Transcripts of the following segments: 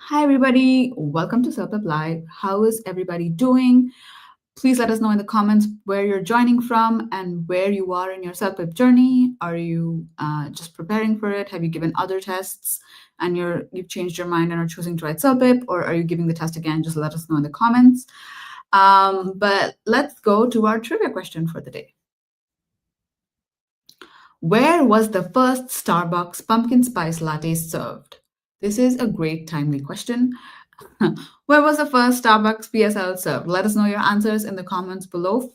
Hi, everybody. Welcome to CELPIP Live. How is everybody doing? Please let us know in the comments where you're joining from and where you are in your CELPIP journey. Are you just preparing for it? Have you given other tests and you've changed your mind and are choosing to write CELPIP, or are you giving the test again? Just let us know in the comments. But let's go to our trivia question for the day. Where was the first Starbucks pumpkin spice latte served? This is a great timely question. Where was the first Starbucks PSL served? Let us know your answers in the comments below.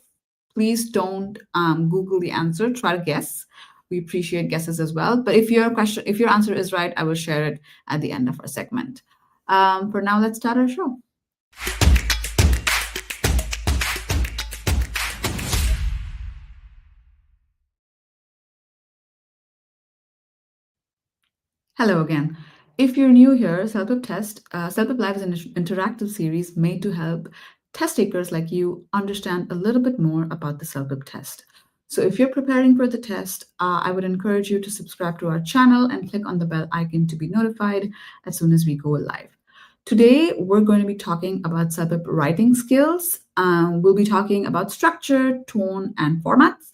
Please don't Google the answer. Try to guess. We appreciate guesses as well. But if your answer is right, I will share it at the end of our segment. For now, let's start our show. Hello again. If you're new here, CELPIP Live is an interactive series made to help test takers like you understand a little bit more about the CELPIP test. So if you're preparing for the test, I would encourage you to subscribe to our channel and click on the bell icon to be notified as soon as we go live. Today, we're going to be talking about CELPIP writing skills. We'll be talking about structure, tone, and formats.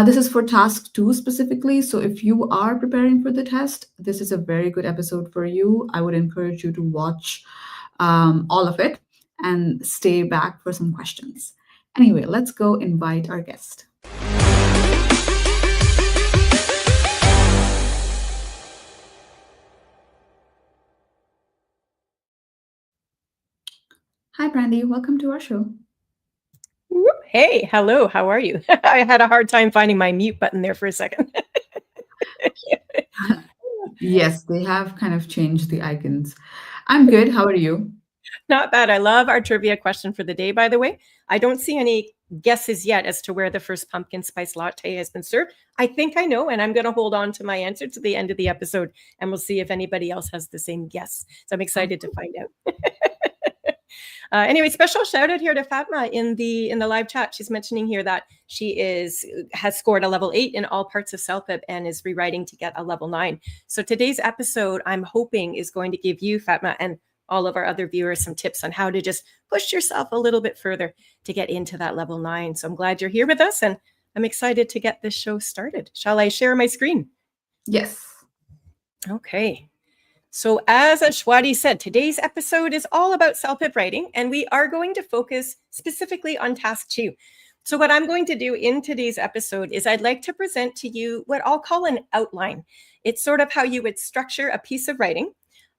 This is for task 2 specifically. So if you are preparing for the test, this is a very good episode for you. I would encourage you to watch all of it and stay back for some questions. Anyway, let's go invite our guest. Hi, Brandi. Welcome to our show. Hey, hello. How are you? I had a hard time finding my mute button there for a second. Yes, they have kind of changed the icons. I'm good. How are you? Not bad. I love our trivia question for the day, by the way. I don't see any guesses yet as to where the first pumpkin spice latte has been served. I think I know, and I'm going to hold on to my answer to the end of the episode, and we'll see if anybody else has the same guess. So I'm excited to find out. Anyway, special shout out here to Fatma in the live chat. She's mentioning here that she has scored a level 8 in all parts of CELPIP and is rewriting to get a level 9. So today's episode, I'm hoping, is going to give you, Fatma, and all of our other viewers some tips on how to just push yourself a little bit further to get into that level 9. So I'm glad you're here with us, and I'm excited to get this show started. Shall I share my screen? Yes. Okay. So as Ashwati said, today's episode is all about CELPIP writing, and we are going to focus specifically on task 2. So what I'm going to do in today's episode is I'd like to present to you what I'll call an outline. It's sort of how you would structure a piece of writing.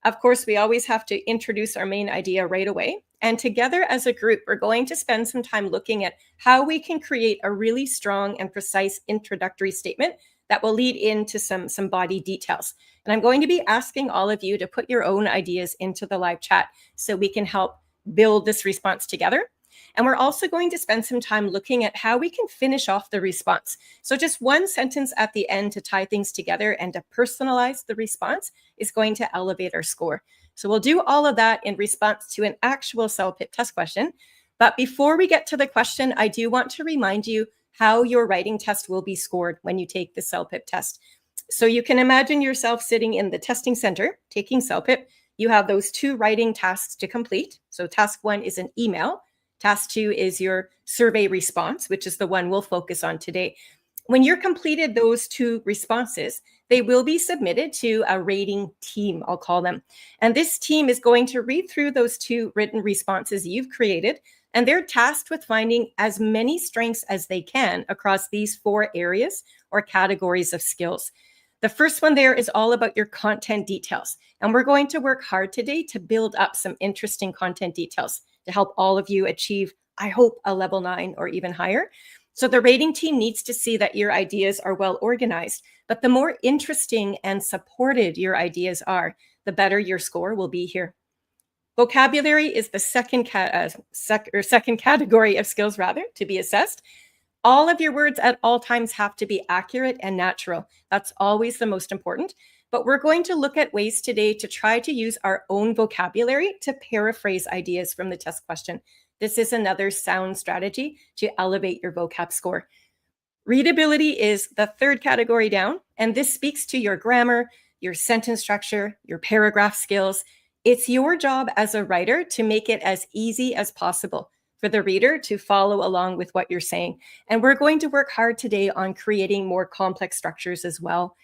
Of course, we always have to introduce our main idea right away. And together as a group, we're going to spend some time looking at how we can create a really strong and precise introductory statement that will lead into some body details. And I'm going to be asking all of you to put your own ideas into the live chat so we can help build this response together. And we're also going to spend some time looking at how we can finish off the response. So just one sentence at the end to tie things together and to personalize the response is going to elevate our score. So we'll do all of that in response to an actual CELPIP test question. But before we get to the question, I do want to remind you how your writing test will be scored when you take the CELPIP test. So you can imagine yourself sitting in the testing center, taking CELPIP. You have those 2 writing tasks to complete. So task 1 is an email. Task 2 is your survey response, which is the one we'll focus on today. When you're completed those 2 responses, they will be submitted to a rating team, I'll call them. And this team is going to read through those 2 written responses you've created, and they're tasked with finding as many strengths as they can across these 4 areas or categories of skills. The first one there is all about your content details. And we're going to work hard today to build up some interesting content details to help all of you achieve, I hope, a level 9 or even higher. So the rating team needs to see that your ideas are well organized, but the more interesting and supported your ideas are, the better your score will be here. Vocabulary is the second category of skills, to be assessed. All of your words at all times have to be accurate and natural. That's always the most important. But we're going to look at ways today to try to use our own vocabulary to paraphrase ideas from the test question. This is another sound strategy to elevate your vocab score. Readability is the third category down, and this speaks to your grammar, your sentence structure, your paragraph skills. It's your job as a writer to make it as easy as possible for the reader to follow along with what you're saying. And we're going to work hard today on creating more complex structures as well.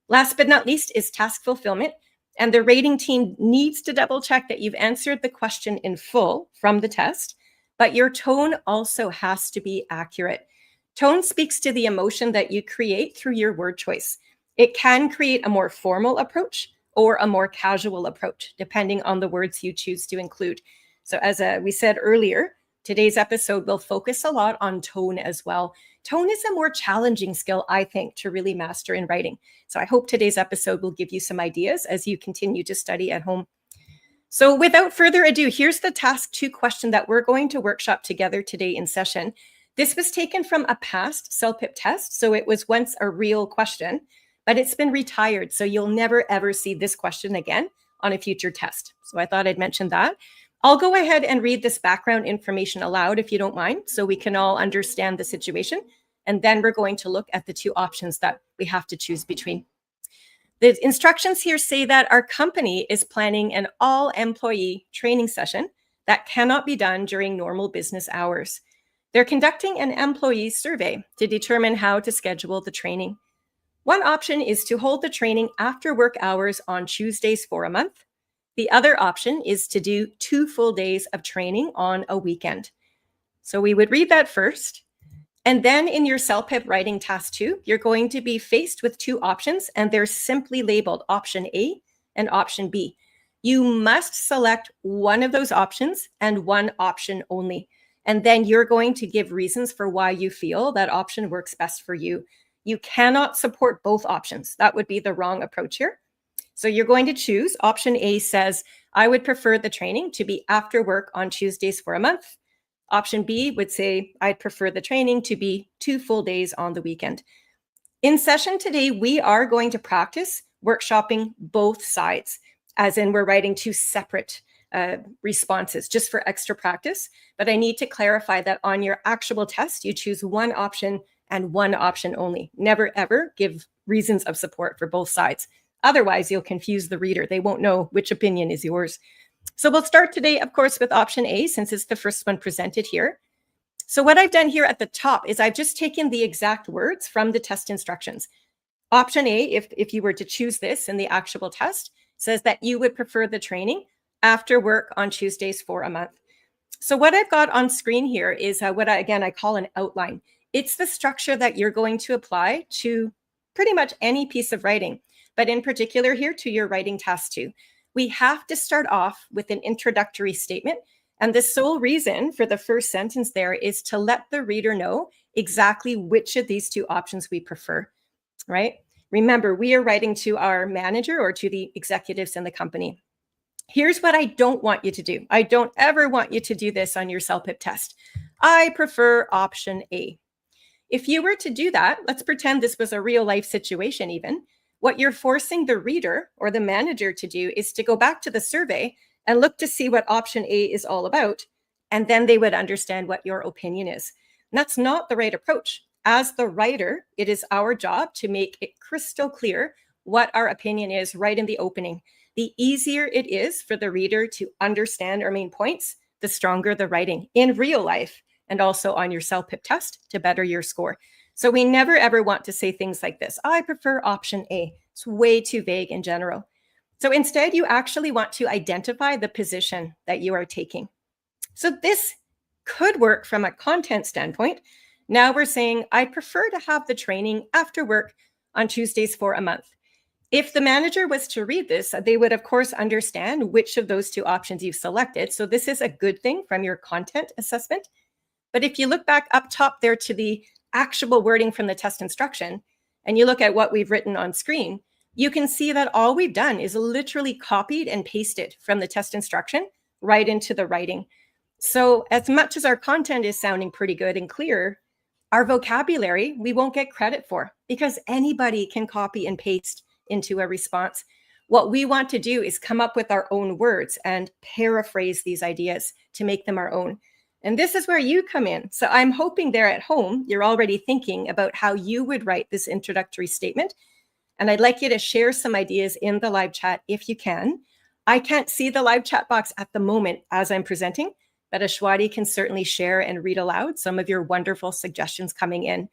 Last but not least is task fulfillment. And the rating team needs to double check that you've answered the question in full from the test, but your tone also has to be accurate. Tone speaks to the emotion that you create through your word choice. It can create a more formal approach or a more casual approach, depending on the words you choose to include. So as we said earlier, today's episode will focus a lot on tone as well. Tone is a more challenging skill, I think, to really master in writing. So I hope today's episode will give you some ideas as you continue to study at home. So without further ado, here's the task 2 question that we're going to workshop together today in session. This was taken from a past CELPIP test, so it was once a real question, but it's been retired, so you'll never ever see this question again on a future test. So I thought I'd mention that. I'll go ahead and read this background information aloud if you don't mind, so we can all understand the situation. And then we're going to look at the 2 options that we have to choose between. The instructions here say that our company is planning an all-employee training session that cannot be done during normal business hours. They're conducting an employee survey to determine how to schedule the training. One option is to hold the training after work hours on Tuesdays for a month. The other option is to do 2 full days of training on a weekend. So we would read that first. And then in your CELPIP writing task 2, you're going to be faced with 2 options, and they're simply labeled option A and option B. You must select one of those options and one option only. And then you're going to give reasons for why you feel that option works best for you. You cannot support both options. That would be the wrong approach here. So you're going to choose. Option A says, I would prefer the training to be after work on Tuesdays for a month. Option B would say, I'd prefer the training to be 2 full days on the weekend. In session today, we are going to practice workshopping both sides, as in we're writing 2 separate responses just for extra practice. But I need to clarify that on your actual test, you choose one option and one option only. Never, ever give reasons of support for both sides. Otherwise, you'll confuse the reader. They won't know which opinion is yours. So we'll start today, of course, with option A, since it's the first one presented here. So what I've done here at the top is I've just taken the exact words from the test instructions. Option A, if you were to choose this in the actual test, says that you would prefer the training after work on Tuesdays for a month. So what I've got on screen here is what I call an outline. It's the structure that you're going to apply to pretty much any piece of writing, but in particular here to your writing task 2. We have to start off with an introductory statement. And the sole reason for the first sentence there is to let the reader know exactly which of these 2 options we prefer, right? Remember, we are writing to our manager or to the executives in the company. Here's what I don't want you to do. I don't ever want you to do this on your CELPIP test. I prefer option A. If you were to do that, let's pretend this was a real life situation even. What you're forcing the reader or the manager to do is to go back to the survey and look to see what option A is all about, and then they would understand what your opinion is. And that's not the right approach. As the writer, it is our job to make it crystal clear what our opinion is right in the opening. The easier it is for the reader to understand our main points, the stronger the writing in real life and also on your CELPIP test to better your score. So we never ever want to say things like this. I prefer option A. It's way too vague in general. So instead, you actually want to identify the position that you are taking. So this could work from a content standpoint. Now we're saying, I prefer to have the training after work on Tuesdays for a month. If the manager was to read this, they would, of course, understand which of those 2 options you've selected. So this is a good thing from your content assessment. But if you look back up top there to the actual wording from the test instruction, and you look at what we've written on screen, you can see that all we've done is literally copied and pasted from the test instruction right into the writing. So as much as our content is sounding pretty good and clear, our vocabulary, we won't get credit for because anybody can copy and paste into a response. What we want to do is come up with our own words and paraphrase these ideas to make them our own. And this is where you come in. So I'm hoping there at home, you're already thinking about how you would write this introductory statement. And I'd like you to share some ideas in the live chat if you can. I can't see the live chat box at the moment as I'm presenting, but Ashwati can certainly share and read aloud some of your wonderful suggestions coming in.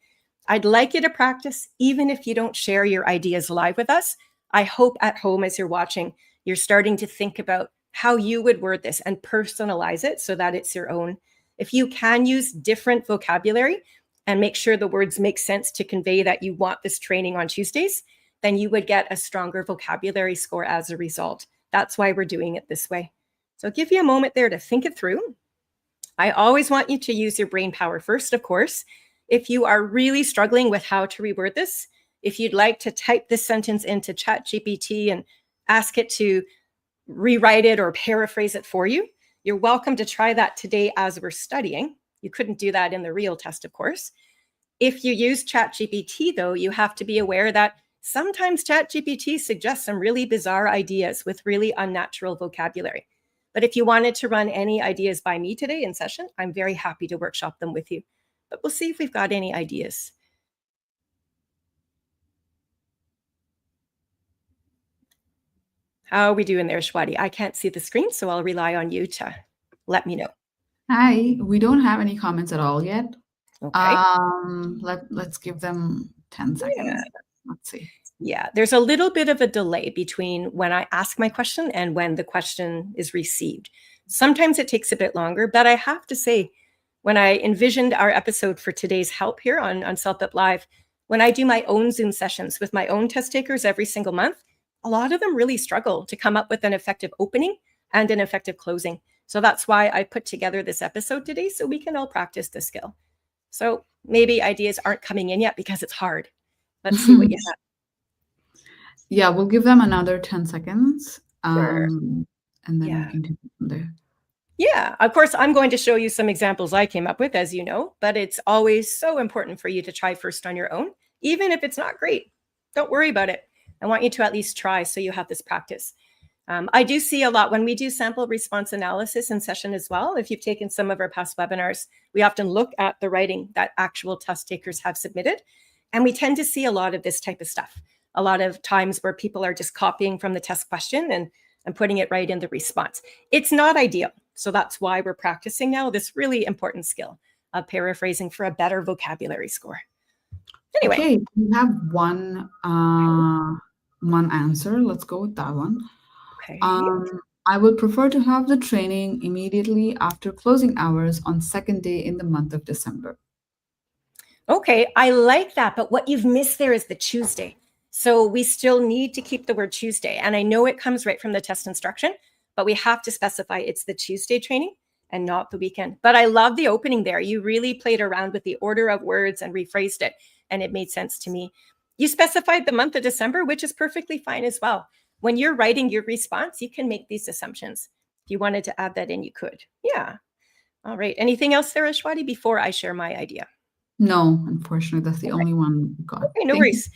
I'd like you to practice, even if you don't share your ideas live with us. I hope at home as you're watching, you're starting to think about how you would word this and personalize it so that it's your own. If you can use different vocabulary and make sure the words make sense to convey that you want this training on Tuesdays, then you would get a stronger vocabulary score as a result. That's why we're doing it this way. So I'll give you a moment there to think it through. I always want you to use your brain power first, of course. If you are really struggling with how to reword this, if you'd like to type this sentence into ChatGPT and ask it to rewrite it or paraphrase it for you, you're welcome to try that today as we're studying. You couldn't do that in the real test, of course. If you use ChatGPT, though, you have to be aware that sometimes ChatGPT suggests some really bizarre ideas with really unnatural vocabulary. But if you wanted to run any ideas by me today in session, I'm very happy to workshop them with you. But we'll see if we've got any ideas. How are we doing there, Shwati? I can't see the screen, so I'll rely on you to let me know. Hi, we don't have any comments at all yet. Okay. Let's give them 10 seconds. Yeah. Let's see. Yeah, there's a little bit of a delay between when I ask my question and when the question is received. Sometimes it takes a bit longer, but I have to say, when I envisioned our episode for today's help here on CELPIP Live, when I do my own Zoom sessions with my own test takers every single month, a lot of them really struggle to come up with an effective opening and an effective closing. So that's why I put together this episode today so we can all practice the skill. So maybe ideas aren't coming in yet because it's hard. Let's see what you have. Yeah, we'll give them another 10 seconds. Sure. And then Yeah. we can take it from there. Yeah, of course, I'm going to show you some examples I came up with, as you know, but it's always so important for you to try first on your own, even if it's not great. Don't worry about it. I want you to at least try so you have this practice. I do see a lot when we do sample response analysis in session as well. If you've taken some of our past webinars, we often look at the writing that actual test takers have submitted. And we tend to see a lot of this type of stuff. A lot of times where people are just copying from the test question and putting it right in the response. It's not ideal. So that's why we're practicing now this really important skill of paraphrasing for a better vocabulary score. Anyway. Okay, we have one answer. Let's go with that one. Okay. I would prefer to have the training immediately after closing hours on second day in the month of December. Okay, I like that, but what you've missed there is the Tuesday. So we still need to keep the word Tuesday. And I know it comes right from the test instruction, but we have to specify it's the Tuesday training and not the weekend. But I love the opening there. You really played around with the order of words and rephrased it, and it made sense to me. You specified the month of December, which is perfectly fine as well. When you're writing your response, you can make these assumptions. If you wanted to add that in, you could. Yeah. All right. Anything else there, Ashwati, before I share my idea? No, unfortunately, that's the only one we got. Okay, no worries.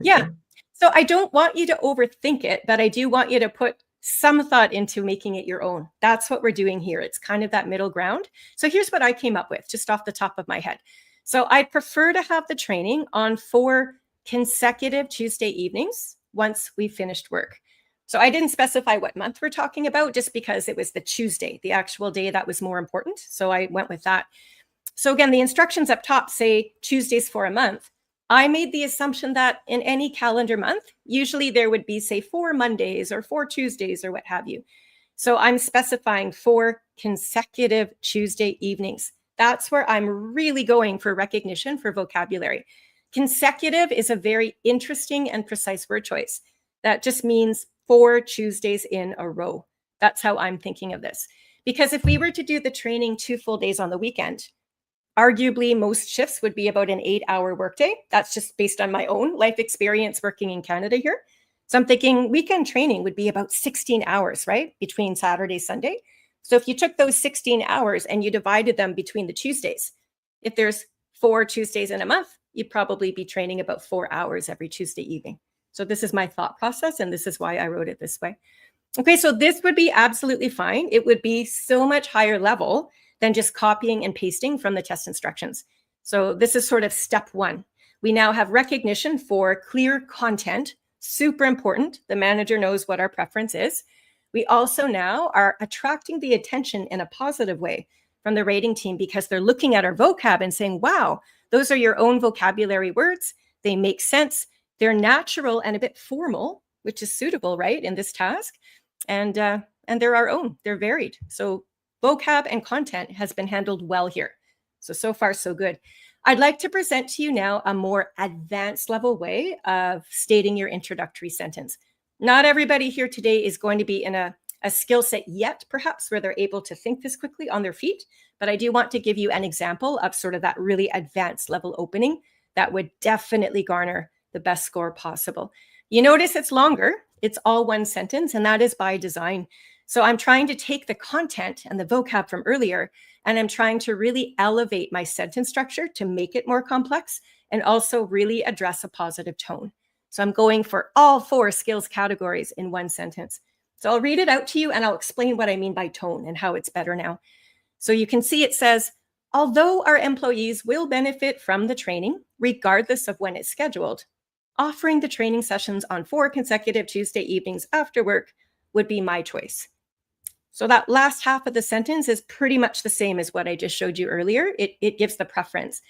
Yeah. So I don't want you to overthink it, but I do want you to put some thought into making it your own. That's what we're doing here. It's kind of that middle ground. So here's what I came up with just off the top of my head. So I'd prefer to have the training on 4 consecutive Tuesday evenings once we finished work. So I didn't specify what month we're talking about just because it was the Tuesday, the actual day that was more important. So I went with that. So again, the instructions up top say Tuesdays for a month. I made the assumption that in any calendar month, usually there would be, say, 4 Mondays or 4 Tuesdays or what have you. So I'm specifying 4 consecutive Tuesday evenings. That's where I'm really going for recognition for vocabulary. Consecutive is a very interesting and precise word choice. That just means 4 Tuesdays in a row. That's how I'm thinking of this. Because if we were to do the training 2 full days on the weekend, arguably, most shifts would be about an 8-hour workday. That's just based on my own life experience working in Canada here. So I'm thinking weekend training would be about 16 hours, right? Between Saturday, Sunday. So if you took those 16 hours and you divided them between the Tuesdays, if there's 4 Tuesdays in a month, you'd probably be training about 4 hours every Tuesday evening. So this is my thought process, and this is why I wrote it this way. Okay, so this would be absolutely fine. It would be so much higher level than just copying and pasting from the test instructions. So this is sort of step 1. We now have recognition for clear content, super important. The manager knows what our preference is. We also now are attracting the attention in a positive way from the rating team because they're looking at our vocab and saying, wow, those are your own vocabulary words. They make sense. They're natural and a bit formal, which is suitable, right, in this task. And they're our own. They're varied. So vocab and content has been handled well here. So far, so good. I'd like to present to you now a more advanced level way of stating your introductory sentence. Not everybody here today is going to be in a skill set yet, perhaps, where they're able to think this quickly on their feet. But I do want to give you an example of sort of that really advanced level opening that would definitely garner the best score possible. You notice it's longer. It's all one sentence, and that is by design. So I'm trying to take the content and the vocab from earlier, and I'm trying to really elevate my sentence structure to make it more complex and also really address a positive tone. So I'm going for all 4 skills categories in one sentence. So I'll read it out to you and I'll explain what I mean by tone and how it's better now. So you can see it says, although our employees will benefit from the training, regardless of when it's scheduled, offering the training sessions on 4 consecutive Tuesday evenings after work would be my choice. So that last half of the sentence is pretty much the same as what I just showed you earlier. It gives the preference.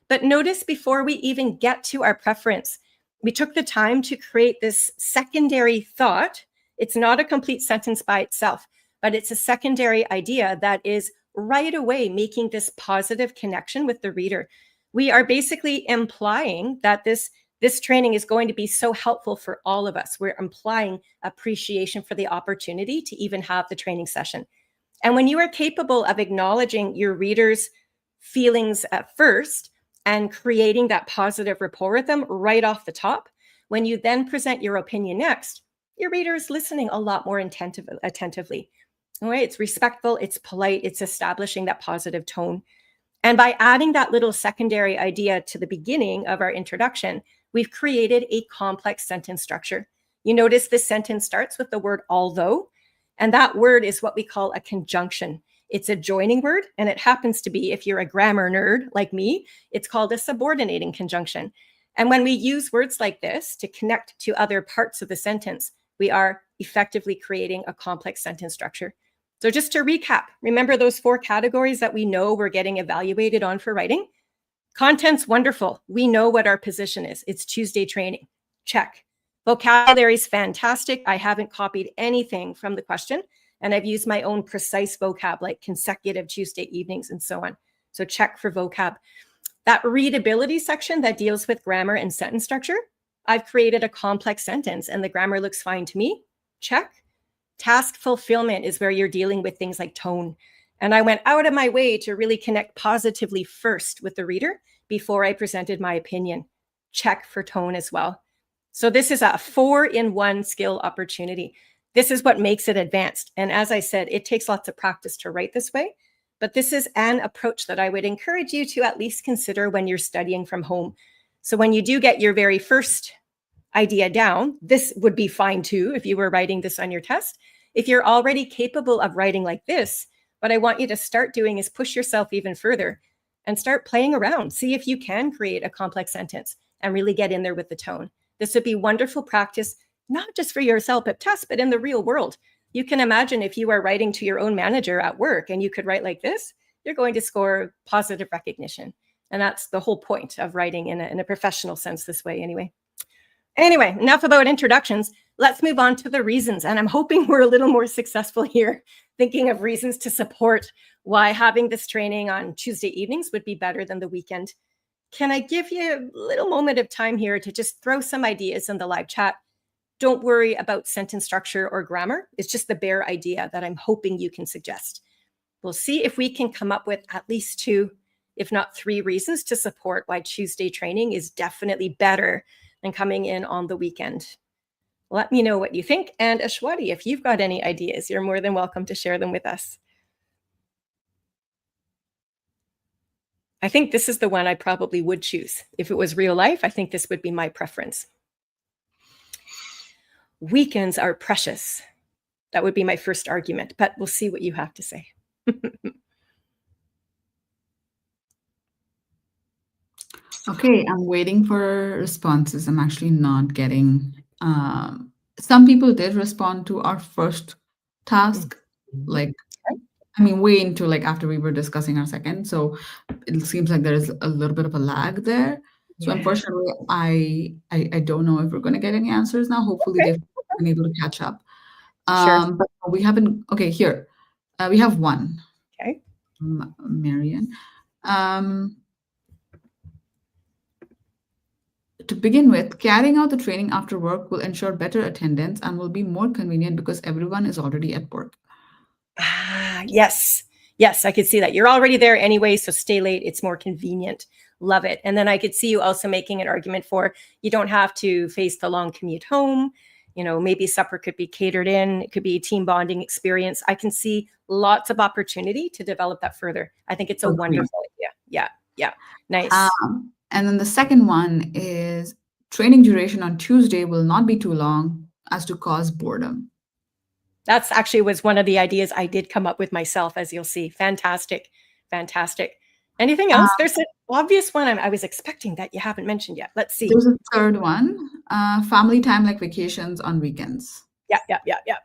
But notice before we even get to our preference, we took the time to create this secondary thought. It's not a complete sentence by itself, but it's a secondary idea that is right away making this positive connection with the reader. We are basically implying that this training is going to be so helpful for all of us. We're implying appreciation for the opportunity to even have the training session. And when you are capable of acknowledging your readers' feelings at first and creating that positive rapport with them right off the top, when you then present your opinion next, your reader is listening a lot more attentively. All right, it's respectful, it's polite, it's establishing that positive tone. And by adding that little secondary idea to the beginning of our introduction, we've created a complex sentence structure. You notice this sentence starts with the word although, and that word is what we call a conjunction. It's a joining word, and it happens to be, if you're a grammar nerd like me, it's called a subordinating conjunction. And when we use words like this to connect to other parts of the sentence, we are effectively creating a complex sentence structure. So just to recap, remember those 4 categories that we know we're getting evaluated on for writing? Content's wonderful. We know what our position is. It's Tuesday training. Check. Vocabulary's fantastic. I haven't copied anything from the question, and I've used my own precise vocab like consecutive Tuesday evenings and so on. So check for vocab. That readability section that deals with grammar and sentence structure, I've created a complex sentence and the grammar looks fine to me. Check. Task fulfillment is where you're dealing with things like tone. And I went out of my way to really connect positively first with the reader before I presented my opinion. Check for tone as well. So this is a 4-in-1 skill opportunity. This is what makes it advanced. And as I said, it takes lots of practice to write this way, but this is an approach that I would encourage you to at least consider when you're studying from home. So when you do get your very first idea down, this would be fine too if you were writing this on your test. If you're already capable of writing like this, what I want you to start doing is push yourself even further and start playing around. See if you can create a complex sentence and really get in there with the tone. This would be wonderful practice, not just for your CELPIP test, but in the real world. You can imagine if you are writing to your own manager at work and you could write like this, you're going to score positive recognition. And that's the whole point of writing in a professional sense this way anyway. Anyway, enough about introductions. Let's move on to the reasons. And I'm hoping we're a little more successful here, thinking of reasons to support why having this training on Tuesday evenings would be better than the weekend. Can I give you a little moment of time here to just throw some ideas in the live chat? Don't worry about sentence structure or grammar. It's just the bare idea that I'm hoping you can suggest. We'll see if we can come up with at least 2, if not 3 reasons to support why Tuesday training is definitely better than coming in on the weekend. Let me know what you think. And Ashwati, if you've got any ideas, you're more than welcome to share them with us. I think this is the one I probably would choose. If it was real life, I think this would be my preference. Weekends are precious. That would be my first argument, but we'll see what you have to say. Okay, I'm waiting for responses. I'm actually not getting. Some people did respond to our first task, like, I mean, way into like after we were discussing our second. So it seems like there is a little bit of a lag there. So Yeah. unfortunately, I don't know if we're going to get any answers now. Hopefully, Okay. they've been able to catch up. Sure. But we haven't. Okay, here we have one, Okay. Marian. Um, to begin with, carrying out the training after work will ensure better attendance and will be more convenient because everyone is already at work. Ah, yes. Yes, I could see that. You're already there anyway, so stay late. It's more convenient. Love it. And then I could see you also making an argument for you don't have to face the long commute home. Maybe supper could be catered in. It could be a team bonding experience. I can see lots of opportunity to develop that further. I think it's a Agreed. wonderful idea. Yeah. Yeah. Nice. And then the second one is training duration on Tuesday will not be too long as to cause boredom. That's actually was one of the ideas I did come up with myself, as you'll see. Fantastic. Fantastic. Anything else? There's an obvious one I was expecting that you haven't mentioned yet. Let's see. There's a third one, family time like vacations on weekends. Yeah.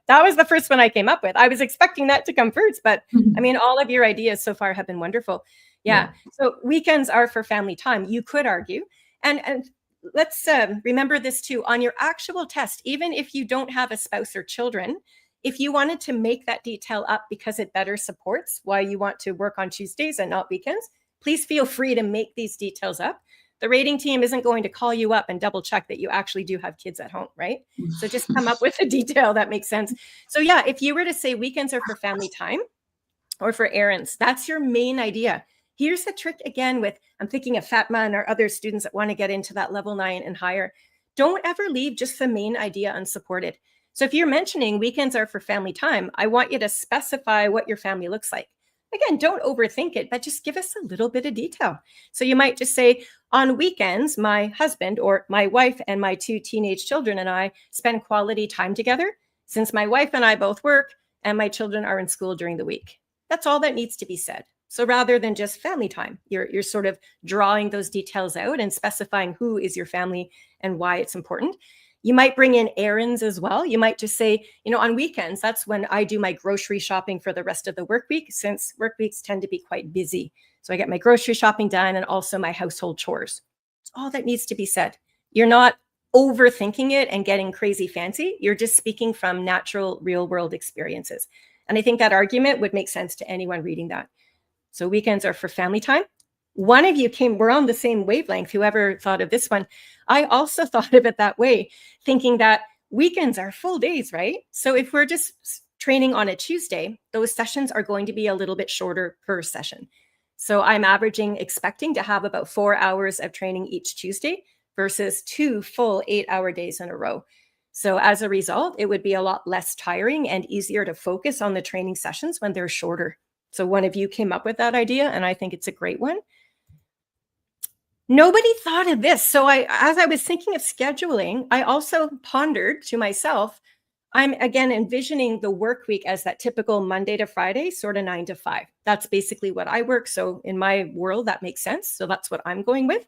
That was the first one I came up with. I was expecting that to come first, but I mean, all of your ideas so far have been wonderful. Yeah. So weekends are for family time, you could argue. And let's remember this too. On your actual test, even if you don't have a spouse or children, if you wanted to make that detail up because it better supports why you want to work on Tuesdays and not weekends, please feel free to make these details up. The rating team isn't going to call you up and double check that you actually do have kids at home, right? So just come up with a detail that makes sense. So yeah, if you were to say weekends are for family time or for errands, that's your main idea. Here's the trick again with, I'm thinking of Fatma and our other students that want to get into that level 9 and higher. Don't ever leave just the main idea unsupported. So if you're mentioning weekends are for family time, I want you to specify what your family looks like. Again, don't overthink it, but just give us a little bit of detail. So you might just say, on weekends, my husband or my wife and my 2 teenage children and I spend quality time together since my wife and I both work and my children are in school during the week. That's all that needs to be said. So rather than just family time, you're sort of drawing those details out and specifying who is your family and why it's important. You might bring in errands as well. You might just say, on weekends, that's when I do my grocery shopping for the rest of the work week, since work weeks tend to be quite busy. So I get my grocery shopping done and also my household chores. It's all that needs to be said. You're not overthinking it and getting crazy fancy. You're just speaking from natural, real world experiences. And I think that argument would make sense to anyone reading that. So weekends are for family time. One of you we're on the same wavelength, whoever thought of this one. I also thought of it that way, thinking that weekends are full days, right? So if we're just training on a Tuesday, those sessions are going to be a little bit shorter per session. So I'm expecting to have about 4 hours of training each Tuesday versus 2 full 8-hour days in a row. So as a result, it would be a lot less tiring and easier to focus on the training sessions when they're shorter. So one of you came up with that idea, and I think it's a great one. Nobody thought of this. So as I was thinking of scheduling, I also pondered to myself, I'm again envisioning the work week as that typical Monday to Friday, sort of 9 to 5. That's basically what I work. So in my world, that makes sense. So that's what I'm going with.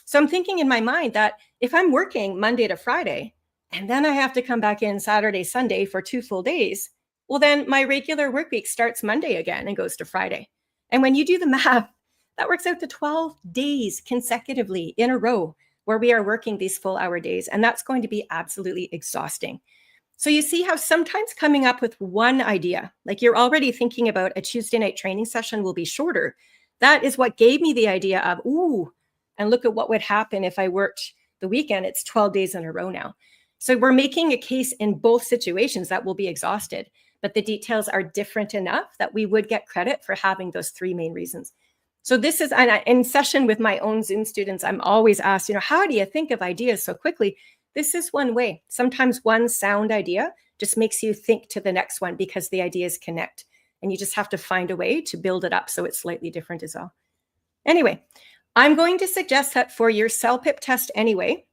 So I'm thinking in my mind that if I'm working Monday to Friday, and then I have to come back in Saturday, Sunday for 2 full days, well, then my regular work week starts Monday again and goes to Friday. And when you do the math, that works out to 12 days consecutively in a row where we are working these full hour days. And that's going to be absolutely exhausting. So you see how sometimes coming up with one idea, like you're already thinking about a Tuesday night training session will be shorter. That is what gave me the idea of, and look at what would happen if I worked the weekend. It's 12 days in a row now. So we're making a case in both situations that will be exhausted, but the details are different enough that we would get credit for having those 3 main reasons. So this is in session with my own Zoom students. I'm always asked, how do you think of ideas so quickly? This is one way. Sometimes one sound idea just makes you think to the next one because the ideas connect. And you just have to find a way to build it up so it's slightly different as well. Anyway, I'm going to suggest that for your CELPIP test anyway,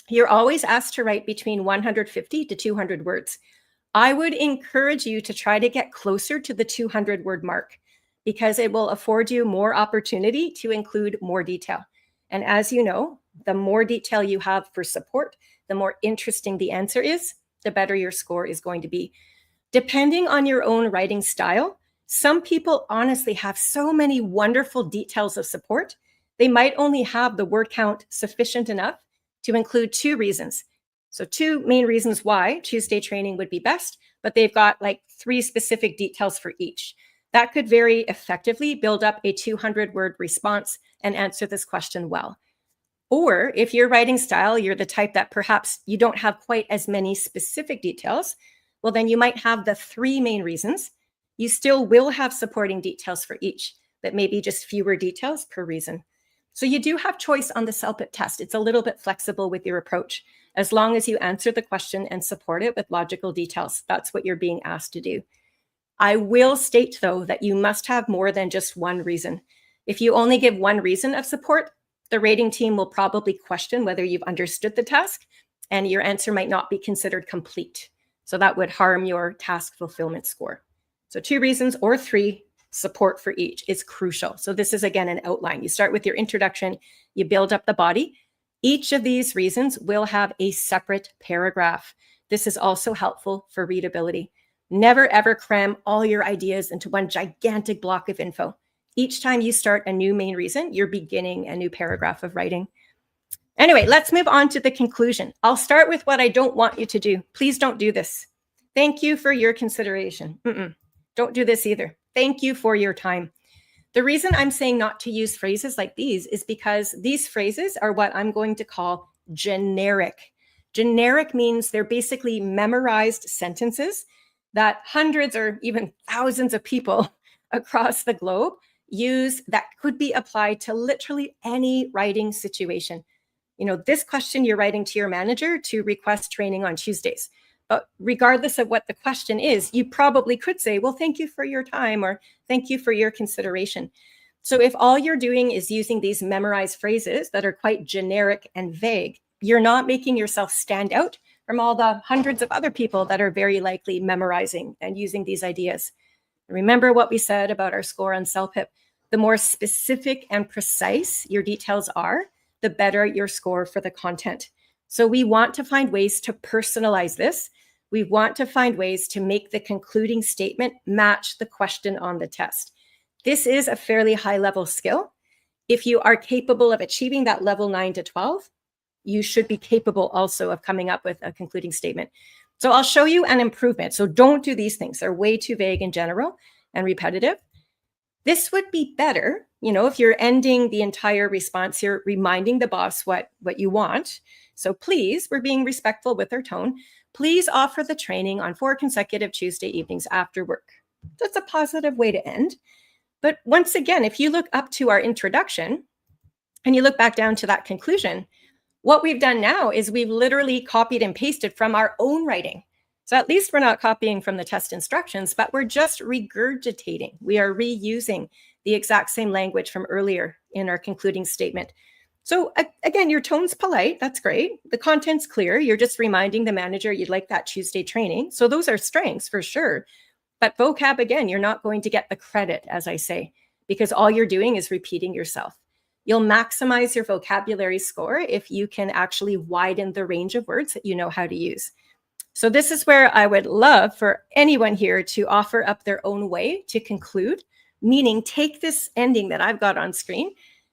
you're always asked to write between 150 to 200 words. I would encourage you to try to get closer to the 200 word mark, because it will afford you more opportunity to include more detail. And as you know, the more detail you have for support, the more interesting the answer is, the better your score is going to be. Depending on your own writing style, some people honestly have so many wonderful details of support, they might only have the word count sufficient enough to include 2 reasons. So 2 main reasons why Tuesday training would be best, but they've got like 3 specific details for each. That could very effectively build up a 200-word response and answer this question well. Or if your writing style, you're the type that perhaps you don't have quite as many specific details, well, then you might have the 3 main reasons. You still will have supporting details for each, but maybe just fewer details per reason. So you do have choice on the CELPIP test. It's a little bit flexible with your approach, as long as you answer the question and support it with logical details. That's what you're being asked to do. I will state, though, that you must have more than just one reason. If you only give one reason of support, the rating team will probably question whether you've understood the task, and your answer might not be considered complete. So that would harm your task fulfillment score. So 2 reasons or 3, support for each is crucial. So this is, again, an outline. You start with your introduction, you build up the body. Each of these reasons will have a separate paragraph. This is also helpful for readability. Never, ever cram all your ideas into one gigantic block of info. Each time you start a new main reason, you're beginning a new paragraph of writing. Anyway, let's move on to the conclusion. I'll start with what I don't want you to do. Please don't do this. Thank you for your consideration. Don't do this either. Thank you for your time. The reason I'm saying not to use phrases like these is because these phrases are what I'm going to call generic. Generic means they're basically memorized sentences that hundreds or even thousands of people across the globe use that could be applied to literally any writing situation. You know, this question you're writing to your manager to request training on Tuesdays. But regardless of what the question is, you probably could say, well, thank you for your time, or thank you for your consideration. So if all you're doing is using these memorized phrases that are quite generic and vague, you're not making yourself stand out from all the hundreds of other people that are very likely memorizing and using these ideas. Remember what we said about our score on CELPIP. The more specific and precise your details are, the better your score for the content. So we want to find ways to personalize this. We want to find ways to make the concluding statement match the question on the test. This is a fairly high-level skill. If you are capable of achieving that level 9 to 12, you should be capable also of coming up with a concluding statement. So I'll show you an improvement. So don't do these things. They're way too vague in general and repetitive. This would be better, you know, if you're ending the entire response, you're reminding the boss what you want. So please, we're being respectful with our tone. Please offer the training on 4 consecutive Tuesday evenings after work. That's a positive way to end. But once again, if you look up to our introduction and you look back down to that conclusion, what we've done now is we've literally copied and pasted from our own writing. So at least we're not copying from the test instructions, but we're just regurgitating. We are reusing the exact same language from earlier in our concluding statement. So again, your tone's polite. That's great. The content's clear. You're just reminding the manager you'd like that Tuesday training. So those are strengths for sure. But vocab, again, you're not going to get the credit, as I say, because all you're doing is repeating yourself. You'll maximize your vocabulary score if you can actually widen the range of words that you know how to use. So this is where I would love for anyone here to offer up their own way to conclude, meaning take this ending that I've got on screen.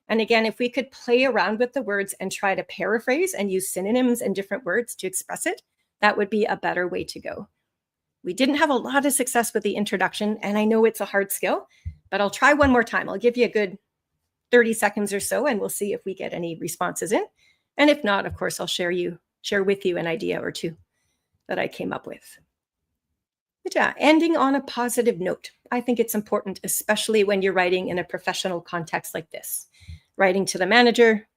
And again, if we could play around with the words and try to paraphrase and use synonyms and different words to express it, that would be a better way to go. We didn't have a lot of success with the introduction, and I know it's a hard skill, but I'll try one more time. I'll give you a good 30 seconds or so, and we'll see if we get any responses in. And if not, of course, I'll share with you an idea or two that I came up with. But yeah, ending on a positive note. I think it's important, especially when you're writing in a professional context like this. Writing to the manager,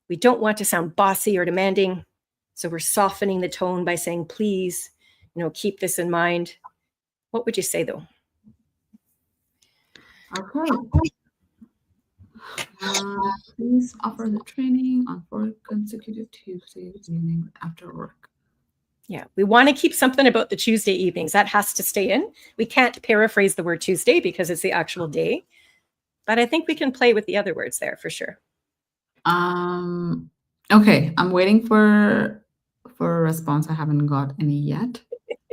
we don't want to sound bossy or demanding, so we're softening the tone by saying, please, keep this in mind. What would you say, though? Okay. Please offer the training on 4 consecutive Tuesday evenings after work. Yeah, we want to keep something about the Tuesday evenings. That has to stay in. We can't paraphrase the word Tuesday because it's the actual day. But I think we can play with the other words there for sure. Okay, I'm waiting for a response. I haven't got any yet.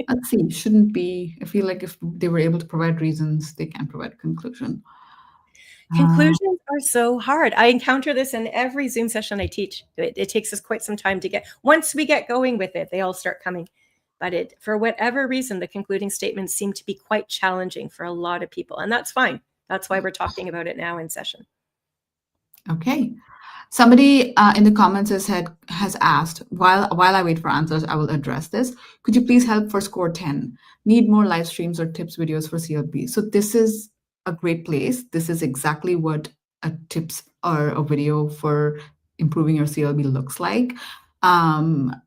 Let's see, shouldn't be. I feel like if they were able to provide reasons, they can provide a conclusion. Conclusions are so hard. I encounter this in every Zoom session I teach. It takes us quite some time to get, once we get going with it, they all start coming. But for whatever reason, the concluding statements seem to be quite challenging for a lot of people. And that's fine. That's why we're talking about it now in session. Okay. Somebody in the comments has asked, while I wait for answers, I will address this. Could you please help for score 10? Need more live streams or tips videos for CLP? So this is a great place. This is exactly what a tips or a video for improving your CLB looks like. I'm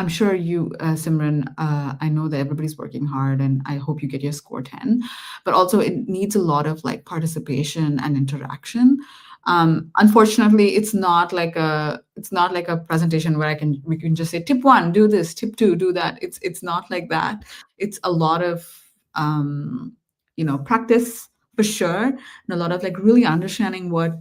sure you, Simran, I know that everybody's working hard and I hope you get your score 10, but also it needs a lot of like participation and interaction. Unfortunately, it's not like a presentation where we can just say tip 1, do this, tip 2, do that. It's not like that. It's a lot of practice for sure, and a lot of like really understanding what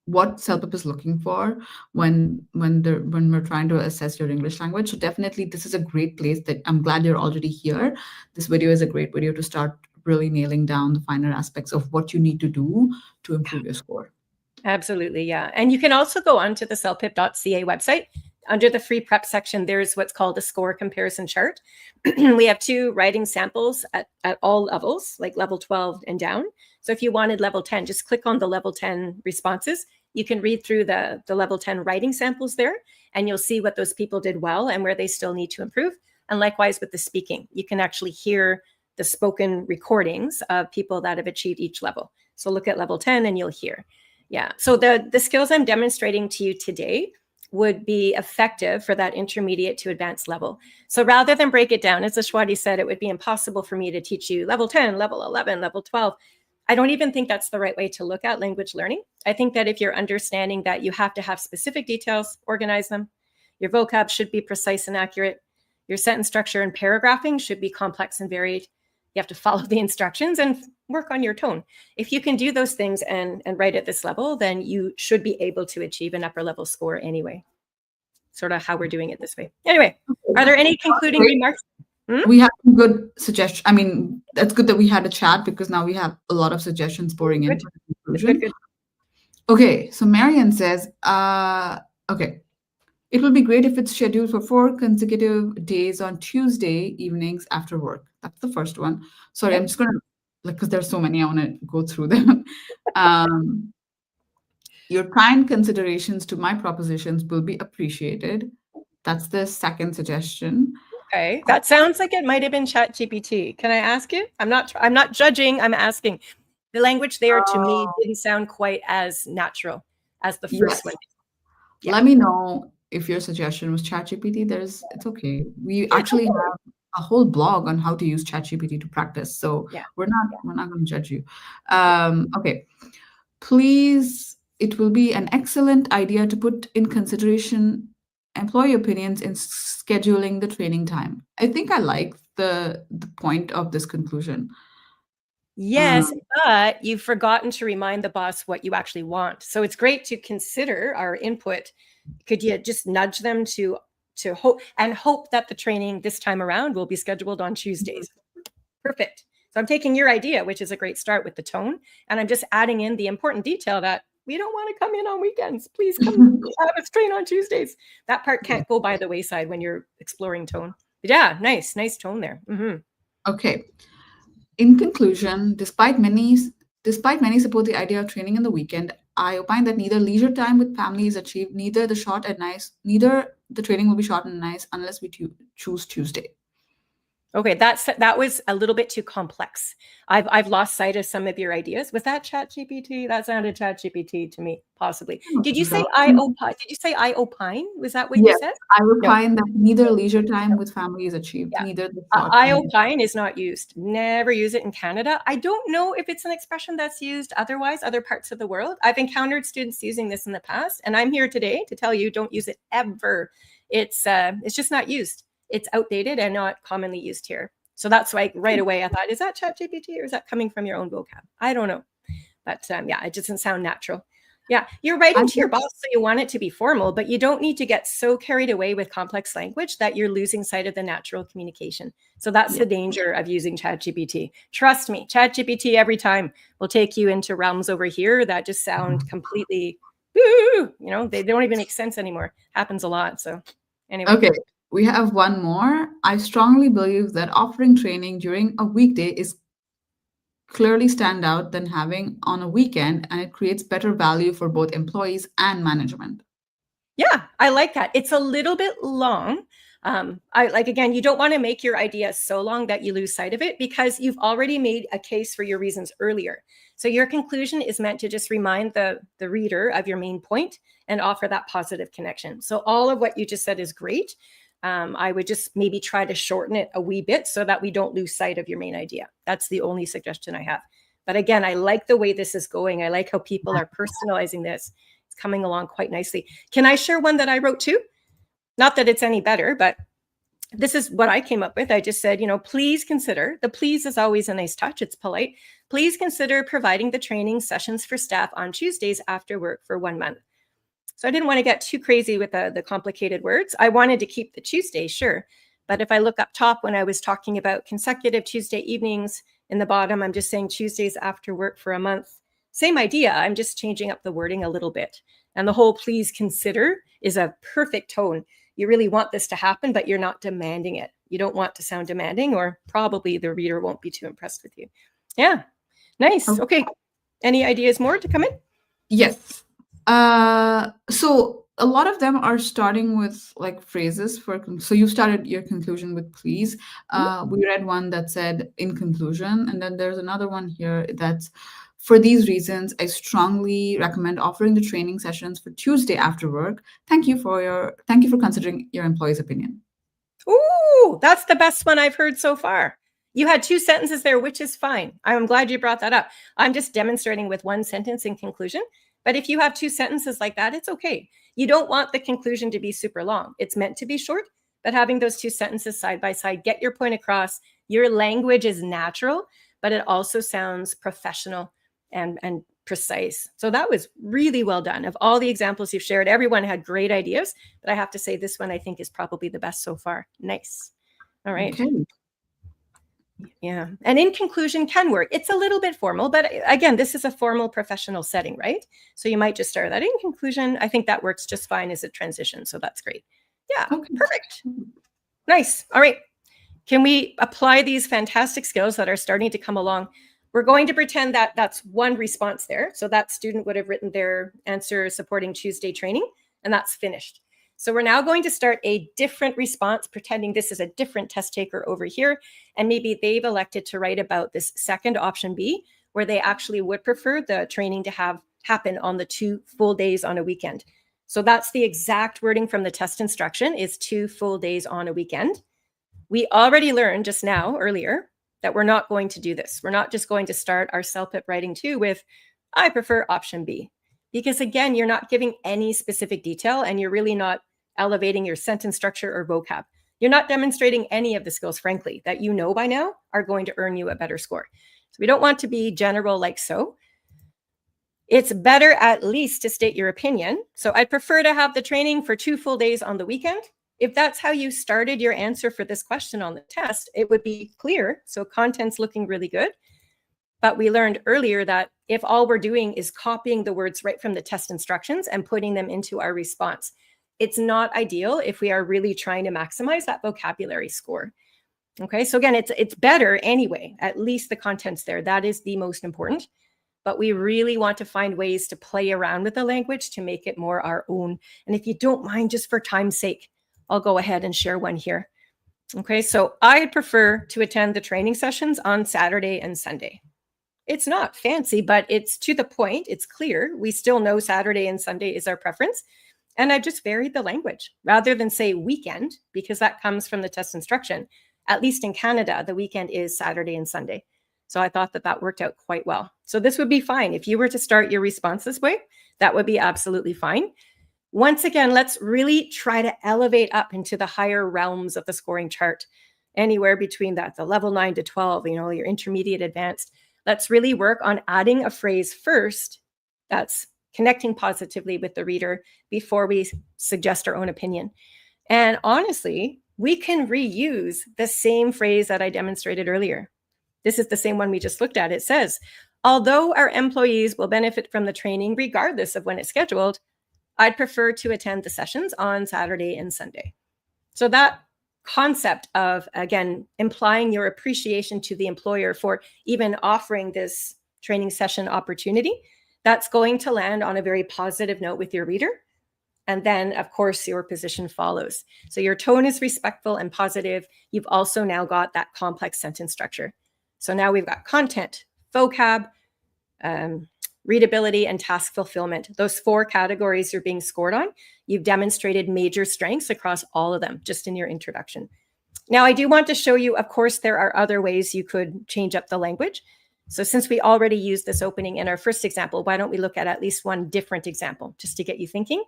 CELPIP is looking for when we're trying to assess your English language. So definitely this is a great place that I'm glad you're already here. This video is a great video to start really nailing down the finer aspects of what you need to do to improve your score. Absolutely, yeah. And you can also go onto the celpip.ca website. Under the free prep section, there's what's called a score comparison chart. We have 2 writing samples at all levels, like level 12 and down. So if you wanted level 10, just click on the level 10 responses. You can read through the level 10 writing samples there, and you'll see what those people did well and where they still need to improve. And likewise with the speaking, you can actually hear the spoken recordings of people that have achieved each level. So look at level 10 and you'll hear. Yeah, so the skills I'm demonstrating to you today would be effective for that intermediate to advanced level. So rather than break it down, as Ashwati said, it would be impossible for me to teach you level 10, level 11, level 12. I don't even think that's the right way to look at language learning. I think that if you're understanding that you have to have specific details, organize them. Your vocab should be precise and accurate. Your sentence structure and paragraphing should be complex and varied. You have to follow the instructions and work on your tone. If you can do those things and write at this level, then you should be able to achieve an upper level score anyway. Sort of how we're doing it this way. Anyway, are there any concluding remarks? We have some good suggestions. I mean, that's good that we had a chat because now we have a lot of suggestions pouring in for the conclusion. Good. Okay, so Marian says, okay, it will be great if it's scheduled for 4 consecutive days on Tuesday evenings after work. That's the first one. Sorry, I'm just going to, because there's so many, I want to go through them. Your kind considerations to my propositions will be appreciated. That's the second suggestion. Okay, that sounds like it might have been ChatGPT. Can I ask you? I'm not judging. I'm asking. The language there to me didn't sound quite as natural as the first one. Yeah. Let me know if your suggestion was ChatGPT. It's okay. We actually have a whole blog on how to use ChatGPT to practice. So we're not going to judge you. Okay. Please, it will be an excellent idea to put in consideration employee opinions in scheduling the training time. I think I like the point of this conclusion. Yes, but you've forgotten to remind the boss what you actually want. So it's great to consider our input. Could you just nudge them to hope that the training this time around will be scheduled on Tuesdays? Perfect. So I'm taking your idea, which is a great start with the tone, and I'm just adding in the important detail that we don't want to come in on weekends. Please come have us train on Tuesdays. That part can't go by the wayside when you're exploring tone. But yeah, nice tone there. Okay. In conclusion, despite many support the idea of training in the weekend, I opine that neither leisure time with family is achieved, neither the training will be short and nice unless we choose Tuesday. Okay, that was a little bit too complex. I've lost sight of some of your ideas. Was that ChatGPT? That sounded ChatGPT to me, possibly. Did you say I opine? Did you say I opine? Was that what you said? I opine that neither leisure time with family is achieved. Yeah. Neither the I opine is not used. Never use it in Canada. I don't know if it's an expression that's used otherwise, other parts of the world. I've encountered students using this in the past, and I'm here today to tell you don't use it ever. It's just not used. It's outdated and not commonly used here. So that's why right away I thought, is that ChatGPT or is that coming from your own vocab? I don't know. But yeah, it doesn't sound natural. Yeah, you're writing I to your boss, so you want it to be formal, but you don't need to get so carried away with complex language that you're losing sight of the natural communication. So that's yeah. the danger of using ChatGPT. Trust me, ChatGPT every time will take you into realms over here that just sound completely, they don't even make sense anymore. Happens a lot. So anyway. Okay, we have one more. I strongly believe that offering training during a weekday is clearly stand out than having on a weekend, and it creates better value for both employees and management. Yeah, I like that. It's a little bit long. I like, again, you don't want to make your idea so long that you lose sight of it because you've already made a case for your reasons earlier. So your conclusion is meant to just remind the reader of your main point and offer that positive connection. So all of what you just said is great. I would just maybe try to shorten it a wee bit so that we don't lose sight of your main idea. That's the only suggestion I have. But again, I like the way this is going. I like how people are personalizing this. It's coming along quite nicely. Can I share one that I wrote too? Not that it's any better, but this is what I came up with. I just said, please consider, the please is always a nice touch. It's polite. Please consider providing the training sessions for staff on Tuesdays after work for 1 month. So I didn't want to get too crazy with the complicated words. I wanted to keep the Tuesday, sure. But if I look up top when I was talking about consecutive Tuesday evenings, in the bottom, I'm just saying Tuesdays after work for a month. Same idea. I'm just changing up the wording a little bit. And the whole please consider is a perfect tone. You really want this to happen, but you're not demanding it. You don't want to sound demanding, or probably the reader won't be too impressed with you. Yeah, nice. Okay. Any ideas more to come in? Yes. So a lot of them are starting with like phrases for. So you started your conclusion with please. We read one that said in conclusion, and then there's another one here that's for these reasons. I strongly recommend offering the training sessions for Tuesday after work. Thank you for considering your employee's opinion. Ooh, that's the best one I've heard so far. You had 2 sentences there, which is fine. I'm glad you brought that up. I'm just demonstrating with 1 sentence in conclusion. But if you have 2 sentences like that, it's okay. You don't want the conclusion to be super long. It's meant to be short, but having those 2 sentences side by side, get your point across. Your language is natural, but it also sounds professional and precise. So that was really well done. Of all the examples you've shared, everyone had great ideas, but I have to say this one I think is probably the best so far. Nice. All right. Okay. Yeah. And in conclusion can work. It's a little bit formal, but again, this is a formal professional setting, right? So you might just start that in conclusion. I think that works just fine as a transition. So that's great. Yeah. Okay. Perfect. Nice. All right. Can we apply these fantastic skills that are starting to come along? We're going to pretend that that's one response there. So that student would have written their answer supporting Tuesday training, and that's finished. So we're now going to start a different response, pretending this is a different test taker over here. And maybe they've elected to write about this second option B, where they actually would prefer the training to have happen on the 2 full days on a weekend. So that's the exact wording from the test instruction, is 2 full days on a weekend. We already learned just now earlier that we're not going to do this. We're not just going to start our CELPIP writing 2 with, I prefer option B. Because again, you're not giving any specific detail and you're really not elevating your sentence structure or vocab. You're not demonstrating any of the skills, frankly, that you know by now are going to earn you a better score. So we don't want to be general like so. It's better at least to state your opinion. So I'd prefer to have the training for 2 full days on the weekend. If that's how you started your answer for this question on the test, it would be clear. So content's looking really good. But we learned earlier that if all we're doing is copying the words right from the test instructions and putting them into our response, it's not ideal if we are really trying to maximize that vocabulary score. Okay, so again, it's better anyway. At least the content's there. That is the most important. But we really want to find ways to play around with the language to make it more our own. And if you don't mind, just for time's sake, I'll go ahead and share one here. Okay, so I prefer to attend the training sessions on Saturday and Sunday. It's not fancy, but it's to the point. It's clear. We still know Saturday and Sunday is our preference. And I've just varied the language rather than say weekend, because that comes from the test instruction. At least in Canada, the weekend is Saturday and Sunday. So I thought that that worked out quite well. So this would be fine. If you were to start your response this way, that would be absolutely fine. Once again, let's really try to elevate up into the higher realms of the scoring chart, anywhere between that, the level 9 to 12, your intermediate advanced. Let's really work on adding a phrase first that's connecting positively with the reader before we suggest our own opinion. And honestly, we can reuse the same phrase that I demonstrated earlier. This is the same one we just looked at. It says, although our employees will benefit from the training regardless of when it's scheduled, I'd prefer to attend the sessions on Saturday and Sunday. So that concept of, again, implying your appreciation to the employer for even offering this training session opportunity, that's going to land on a very positive note with your reader. And then, of course, your position follows. So your tone is respectful and positive. You've also now got that complex sentence structure. So now we've got content, vocab, readability, and task fulfillment. Those 4 categories you're being scored on. You've demonstrated major strengths across all of them just in your introduction. Now, I do want to show you, of course, there are other ways you could change up the language. So since we already used this opening in our first example, why don't we look at least one different example just to get you thinking?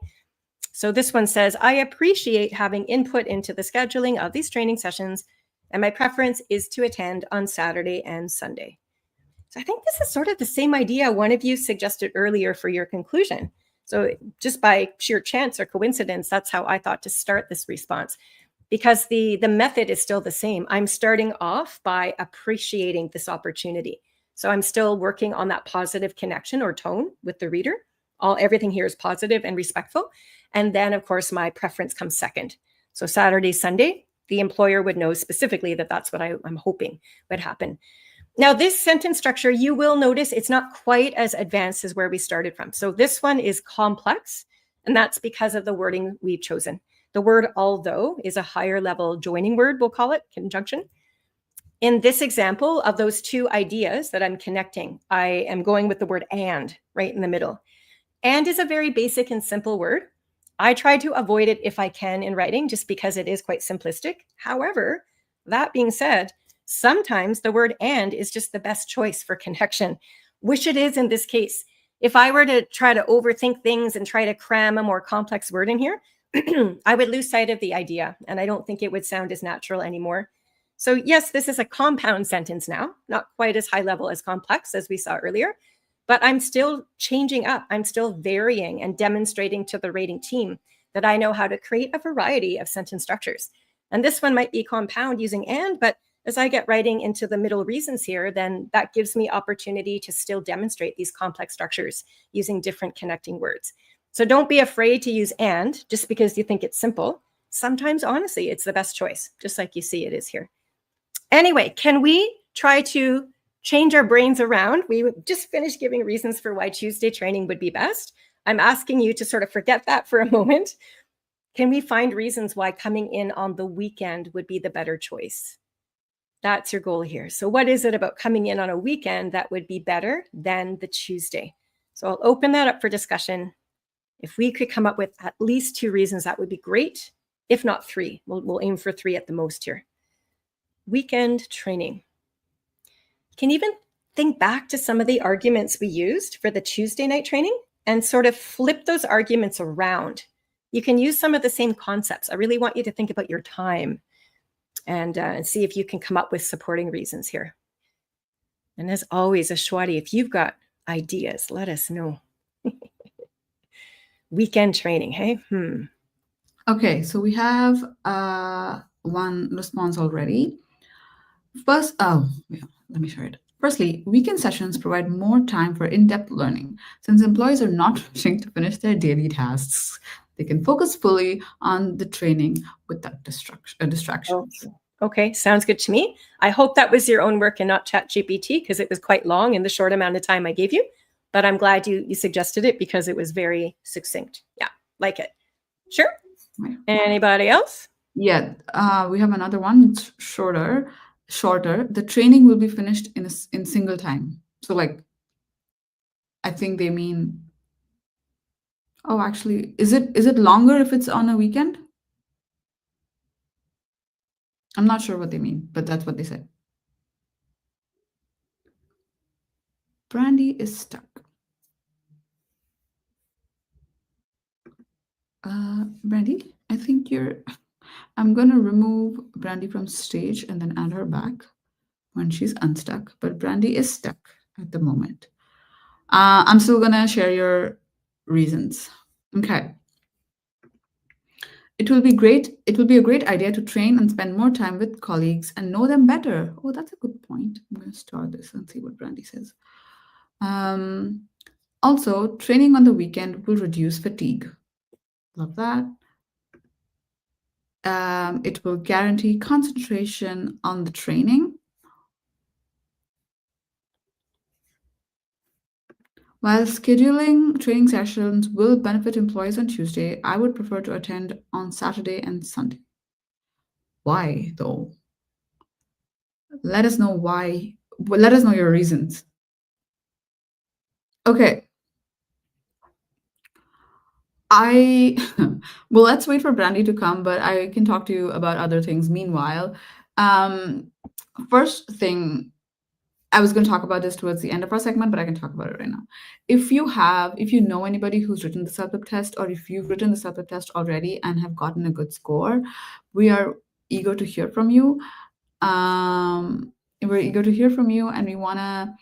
So this one says, I appreciate having input into the scheduling of these training sessions, and my preference is to attend on Saturday and Sunday. So I think this is sort of the same idea one of you suggested earlier for your conclusion. So just by sheer chance or coincidence, that's how I thought to start this response, because the method is still the same. I'm starting off by appreciating this opportunity. So I'm still working on that positive connection or tone with the reader. Everything here is positive and respectful. And then, of course, my preference comes second. So Saturday, Sunday, the employer would know specifically that that's what I'm hoping would happen. Now, this sentence structure, you will notice it's not quite as advanced as where we started from. So this one is complex, and that's because of the wording we've chosen. The word although is a higher level joining word, we'll call it, conjunction. In this example of those 2 ideas that I'm connecting, I am going with the word and right in the middle. And is a very basic and simple word. I try to avoid it if I can in writing, just because it is quite simplistic. However, that being said, sometimes the word and is just the best choice for connection, which it is in this case. If I were to try to overthink things and try to cram a more complex word in here, I would lose sight of the idea, and I don't think it would sound as natural anymore. So yes, this is a compound sentence now, not quite as high level as complex as we saw earlier, but I'm still changing up. I'm still varying and demonstrating to the rating team that I know how to create a variety of sentence structures. And this one might be compound using and, but as I get writing into the middle reasons here, then that gives me opportunity to still demonstrate these complex structures using different connecting words. So don't be afraid to use and just because you think it's simple. Sometimes, honestly, it's the best choice, just like you see it is here. Anyway, can we try to change our brains around? We just finished giving reasons for why Tuesday training would be best. I'm asking you to sort of forget that for a moment. Can we find reasons why coming in on the weekend would be the better choice? That's your goal here. So what is it about coming in on a weekend that would be better than the Tuesday? So I'll open that up for discussion. If we could come up with at least 2 reasons, that would be great. If not 3, we'll aim for 3 at the most here. Weekend training. Can you even think back to some of the arguments we used for the Tuesday night training and sort of flip those arguments around? You can use some of the same concepts. I really want you to think about your time and see if you can come up with supporting reasons here. And as always, Ashwati, if you've got ideas, let us know. Weekend training, hey? Okay, so we have one response already. First, let me share it. Firstly, weekend sessions provide more time for in-depth learning. Since employees are not rushing to finish their daily tasks, they can focus fully on the training without distractions. Okay, sounds good to me. I hope that was your own work and not ChatGPT, because it was quite long in the short amount of time I gave you. But I'm glad you suggested it because it was very succinct. Yeah, like it. Sure. Anybody else? Yeah, we have another one. It's shorter. The training will be finished in single time. So like, I think they mean. Oh, actually, is it longer if it's on a weekend? I'm not sure what they mean, but that's what they said. Brandi is stuck. Brandi, I think I'm going to remove Brandi from stage and then add her back when she's unstuck. But Brandi is stuck at the moment. I'm still going to share your reasons. Okay. It will be a great idea to train and spend more time with colleagues and know them better. Oh, that's a good point. I'm going to start this and see what Brandy says. Um, Also, training on the weekend will reduce fatigue. Love that. It will guarantee concentration on the training. While scheduling training sessions will benefit employees on Tuesday, I would prefer to attend on Saturday and Sunday. Why, though? Let us know why. Well, let us know your reasons. Okay, I well, let's wait for Brandy to come, but I can talk to you about other things meanwhile. Um, First thing, I was going to talk about this towards the end of our segment, but I can talk about it right now. If you know anybody who's written the CELPIP test, or if you've written the CELPIP test already and have gotten a good score, we are eager to hear from you. We're eager to hear from you, and we want to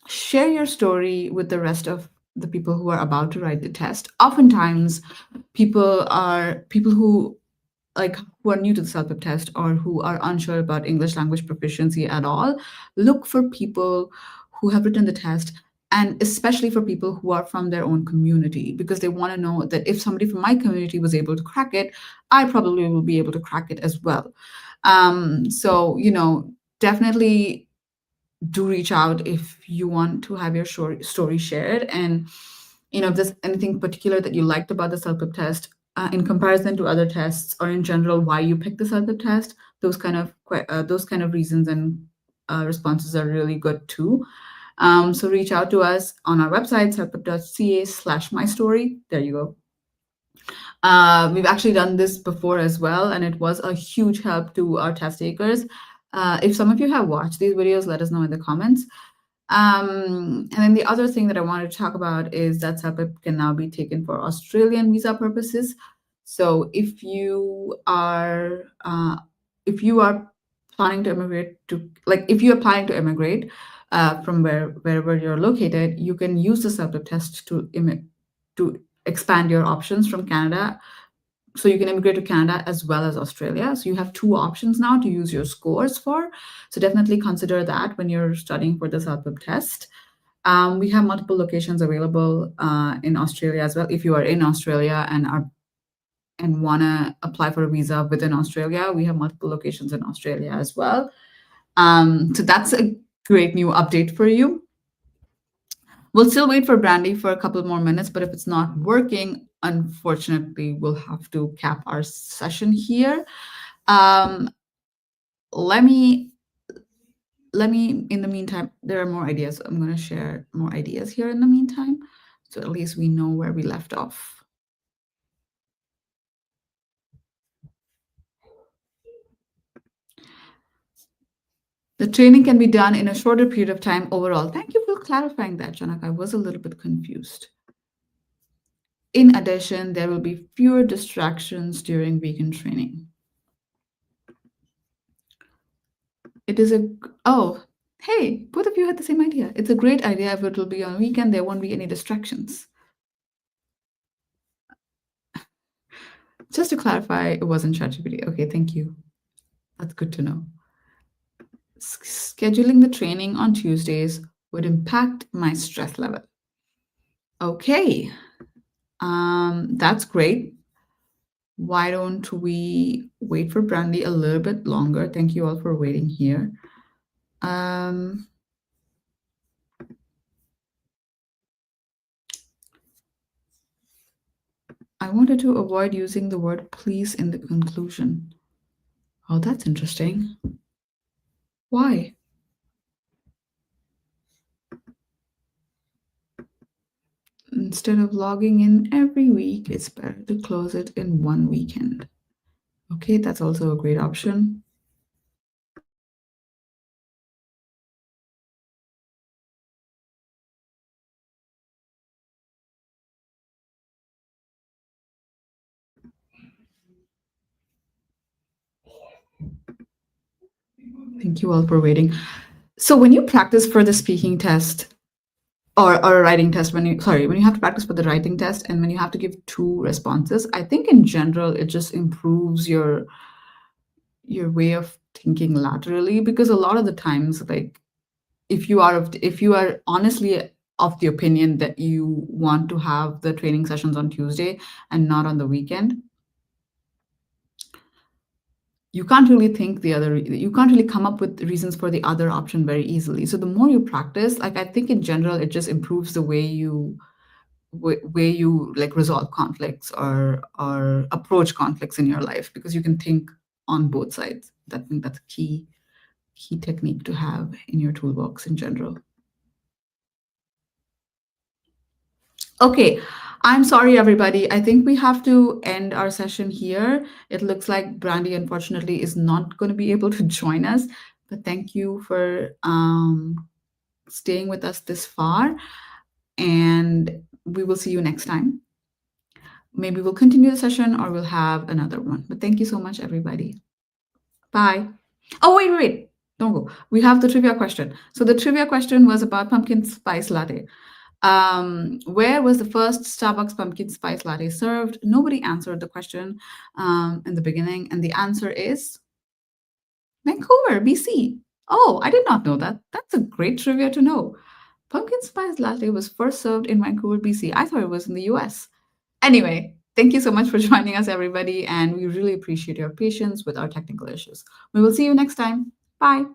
share your story with the rest of the people who are about to write the test. Oftentimes, people who who are new to the CELPIP test or who are unsure about English language proficiency at all, look for people who have written the test, and especially for people who are from their own community, because they want to know that if somebody from my community was able to crack it, I probably will be able to crack it as well. So, definitely do reach out if you want to have your story shared. And if there's anything particular that you liked about the CELPIP test, in comparison to other tests, or in general why you picked the CELPIP test, those kind of reasons and responses are really good too. So reach out to us on our website, celpip.ca/my story. There you go. We've actually done this before as well, and it was a huge help to our test takers. If some of you have watched these videos, let us know in the comments. And then the other thing that I wanted to talk about is that CELPIP can now be taken for Australian visa purposes. So if you are planning to immigrate to, if you are planning to immigrate from wherever you're located, you can use the CELPIP test to expand your options from Canada. So you can immigrate to Canada as well as Australia. So you have two options now to use your scores for. So definitely consider that when you're studying for the CELPIP test. We have multiple locations available in Australia as well. If you are in Australia and want to apply for a visa within Australia, we have multiple locations in Australia as well. So that's a great new update for you. We'll still wait for Brandy for a couple more minutes, but if it's not working, unfortunately, we'll have to cap our session here. Um, let me, in the meantime, there are more ideas. I'm going to share more ideas here in the meantime, so at least we know where we left off. The training can be done in a shorter period of time overall. Thank you for clarifying that, Janak. I was a little bit confused. In addition, there will be fewer distractions during weekend training. It is hey, both of you had the same idea. It's a great idea. If it will be on a weekend, there won't be any distractions. Just to clarify, it wasn't ChatGPT. Okay, thank you. That's good to know. Scheduling the training on Tuesdays would impact my stress level. Okay, that's great. Why don't we wait for Brandy a little bit longer? Thank you all for waiting here. I wanted to avoid using the word please in the conclusion. Oh, that's interesting. Why? Instead of logging in every week, it's better to close it in one weekend. Okay, that's also a great option. Thank you all for waiting. So when you practice for the speaking test, or a writing test when you sorry when you have to practice for the writing test and when you have to give two responses. I think in general it just improves your way of thinking laterally, because a lot of the times, like, if you are honestly of the opinion that you want to have the training sessions on Tuesday and not on the weekend, you can't really come up with reasons for the other option very easily. So the more you practice, like, I think in general it just improves the way way you like resolve conflicts or approach conflicts in your life, because you can think on both sides. I think that's a key technique to have in your toolbox in general. Okay, I'm sorry, everybody. I think we have to end our session here. It looks like Brandy, unfortunately, is not going to be able to join us. But thank you for staying with us this far. And we will see you next time. Maybe we'll continue the session or we'll have another one. But thank you so much, everybody. Bye. Oh, wait. Don't go. We have the trivia question. So the trivia question was about pumpkin spice latte. Where was the first Starbucks pumpkin spice latte served? Nobody answered the question in the beginning, and the answer is Vancouver, BC. Oh, I did not know that. That's a great trivia to know. Pumpkin spice latte was first served in Vancouver, BC. I thought it was in the US. Anyway, thank you so much for joining us, everybody, and we really appreciate your patience with our technical issues. We will see you next time. Bye.